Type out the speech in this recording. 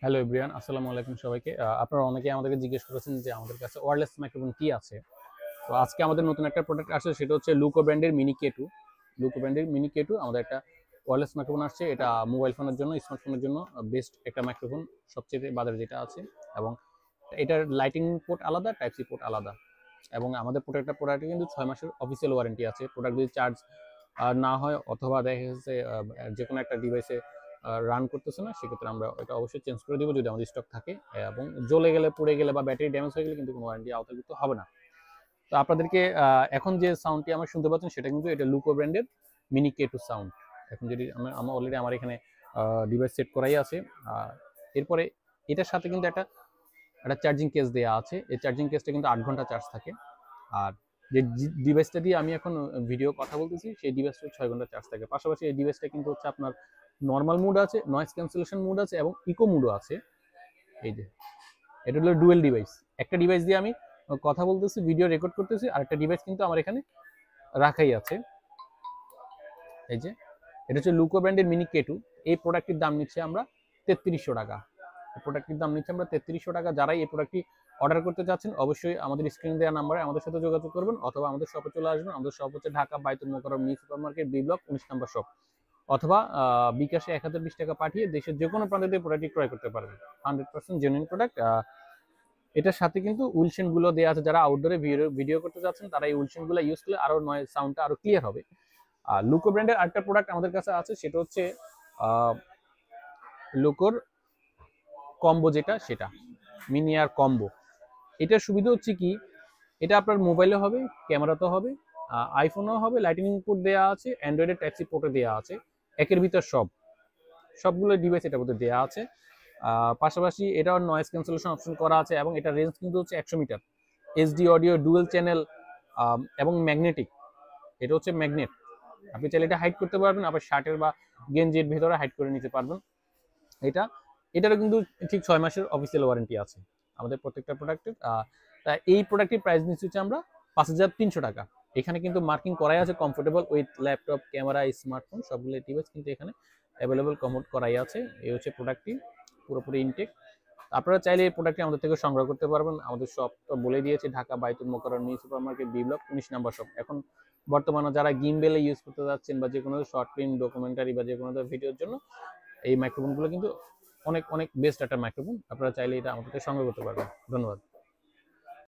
Hello everyone, আসসালামু আলাইকুম সবাইকে। আপনারা অনেকেই আমাদেরকে জিজ্ঞেস করেছেন যে আমাদের কাছে ওয়্যারলেস মাইক্রোফোন কি আছে। তো আজকে আমাদের নতুন একটা প্রোডাক্ট আসছে, সেটা হচ্ছে লুকো ব্র্যান্ডের মিনি কে টু। লুকো ব্র্যান্ডের মিনি কে টু আমাদের একটা ওয়্যারলেস মাইক্রোফোন আসছে। এটা মোবাইল ফোনের জন্য, স্মার্টফোনের জন্য বেস্ট একটা মাইক্রোফোন, সবচেয়ে বাজারে যেটা আছে। এবং এটার লাইটিং পোর্ট আলাদা, টাইপ সি পোর্ট আলাদা। এবং আমাদের প্রোডাক্টটা কিন্তু 6 মাসের অফিসিয়াল ওয়ারেন্টি আছে। প্রোডাক্ট যদি চার্জ না হয় অথবা দেখা যাচ্ছে যে কোনো একটা ডিভাইসে রান করতেছে না, সেক্ষেত্রে আমরা এটা অবশ্যই চেঞ্জ করে দিব যদি আমাদের স্টক থাকে। এবং জ্বলে গেলে, পুড়ে গেলে বা ব্যাটারি ড্যামেজ হয়ে গেলে কিন্তু কোনো ওয়ারেন্টি আওতাভুক্ত হবে না। তো আপনাদেরকে এখন যে সাউন্ডটি আমরা শুনতে পাচ্ছেন সেটা কিন্তু এটা লুকো ব্র্যান্ডের মিনি কে টু সাউন্ড। এখন যদি আমার অলরেডি আমার এখানে ডিভাইস সেট করাই আছে। এরপরে এটার সাথে কিন্তু একটা একটা চার্জিং কেস দেওয়া আছে। এই চার্জিং কেসটা কিন্তু 8 ঘন্টা চার্জ থাকে। আর যে ডিভাইসটা দিয়ে আমি এখন ভিডিও কথা বলতেছি, সেই ডিভাইসটা 6 ঘন্টা চার্জ থাকে। পাশাপাশি এই ডিভাইসটা কিন্তু হচ্ছে আপনার নর্মাল মুড আছে, নয়েজ ক্যান্সেলেশন মুড আছে এবং ইকো মুডও আছে। এই যে এটা হলো ডুয়েল ডিভাইস। একটা ডিভাইস দিয়ে আমি কথা বলতেছি, ভিডিও রেকর্ড করতেছি, আর একটা ডিভাইস কিন্তু আমার এখানে রাখাই আছে। এই যে এটা হচ্ছে লুকো ব্র্যান্ডের মিনি কে টু। এই প্রোডাক্টটির দাম নিচ্ছে আমরা 3300 টাকা। প্রোডাক্টটির দাম নিচ্ছে আমরা 3300 টাকা। যারাই এই প্রোডাক্টটি অর্ডার করতে চাচ্ছেন অবশ্যই আমাদের স্ক্রিনে দেওয়া নাম্বারে আমাদের সাথে যোগাযোগ করবেন, অথবা আমাদের শপে চলে আসবেন। আমাদের শপ হচ্ছে Dhaka Baitul Mukarram new super market, B block 19 number shop. অথবা বিকাশে 1020 টাকা পাঠিয়ে দেশের যে কোনো প্রান্ত থেকে প্রোডাক্টটি ক্রয় করতে পারবেন। 100% জেনুইন প্রোডাক্ট। এটার সাথে কিন্তু উইলশেন গুলো দেওয়া আছে। যারা আউটডোরে ভিডিও করতে যাচ্ছেন তারা এই উইলশেন গুলো ইউজ করলে আরো নয় সাউন্ডটা আরো ক্লিয়ার হবে। আর লুকো ব্র্যান্ডের আরেকটা প্রোডাক্ট আমাদের কাছে আছে, সেটা হচ্ছে লুকোর কম্বো, সেটা মিনি আর কম্বো। এটার সুবিধা হচ্ছে কি, এটা আপনার মোবাইলে হবে, ক্যামেরাতেও হবে, আইফোনেও হবে, লাইটনিং পোর্ট দেওয়া আছে, অ্যান্ড্রয়েডের টাইপ সি পোর্টে দেওয়া আছে। একের ভিতর সবগুলো ডিভাইস এটার মধ্যে দেওয়া আছে। পাশাপাশি এটাও নয়েজ ক্যান্সেলেশন অপশন করা আছে এবং এটা রেঞ্জ কিন্তু হচ্ছে 100 metre. HD audio, dual channel এবং ম্যাগনেটিক। এটা হচ্ছে ম্যাগনেট। আপনি চাইলে এটা হাইড করতে পারবেন, আবার শার্টের বা গেঞ্জির ভেতরে হাইড করে নিতে পারবেন। এটারও কিন্তু ঠিক 6 মাসের অফিসিয়াল ওয়ারেন্টি আছে আমাদের প্রত্যেকটা প্রোডাক্টের। এই প্রোডাক্টের প্রাইস নিচ্ছি হচ্ছে আমরা 5300 টাকা। এখানে কিন্তু মার্কিং করাই আছে comfortable with laptop, camera, smartphone সবগুলো ডিভাইস কিন্তু এখানে অ্যাভেলেবল কমোড করাই আছে। এই হচ্ছে প্রোডাক্টটি পুরোপুরি ইনটেক। আপনারা চাইলে এই প্রোডাক্টটি আমাদের থেকে সংগ্রহ করতে পারবেন। আমাদের শপ তো বলে দিয়েছে, Dhaka Baitul Mukarram new super market, B block 19 number shop. এখন বর্তমানে যারা গিম্বেলে ইউজ করতে যাচ্ছেন বা যে কোনো শর্ট ফিল্ম, ডকুমেন্টারি বা যে কোনো ভিডিওর জন্য এই মাইক্রোফোনগুলো কিন্তু অনেক অনেক বেস্ট একটা মাইক্রোফোন। আপনারা চাইলে এটা আমাদের সংগ্রহ করতে পারবেন। ধন্যবাদ।